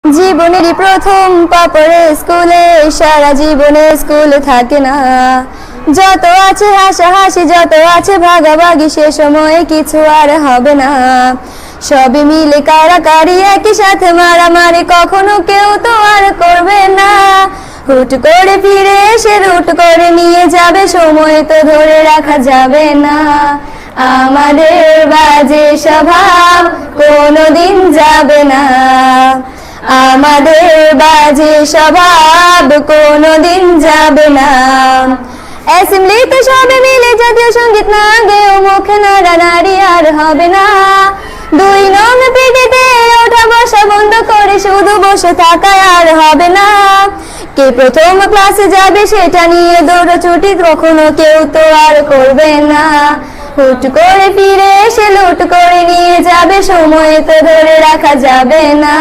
জীবনেরই প্রথম পাপড়ে স্কুলে, সারা জীবনে স্কুল থাকে না। যত আছে হাসাহাসি, যত আছে ভাগাভাগি, সে সময়ে কিছু আর হবে না। সবই মিলে কারাকারি, একই সাথে মারামারি, কখনো কেউ তো আর করবে না। হুট করে ফিরে এসে রুট করে নিয়ে যাবে, সময় তো ধরে রাখা যাবে না। আমাদের বাজে স্বভাব কোনোদিন যাবে না, আমাদের বাজে স্বভাব কোনোদিন যাবে না। অ্যাসেম্বলিতে সবে মিলে জাতীয় সঙ্গীত না গেয়েও মুখে নাড়ানাড়ি আর হবে না। 2 নং পিটিতে ওঠা বসা বন্ধ করে শুধু বসে থাকা আর হবে না। কে প্রথম ক্লাসে যাবে সেটা নিয়ে দৌড়াছুটি কখনো কেউ তো আর করবে না। হুট করে ফিরে এসে লুট করে নিয়ে যাবে, সময় তো ধরে রাখা যাবে না।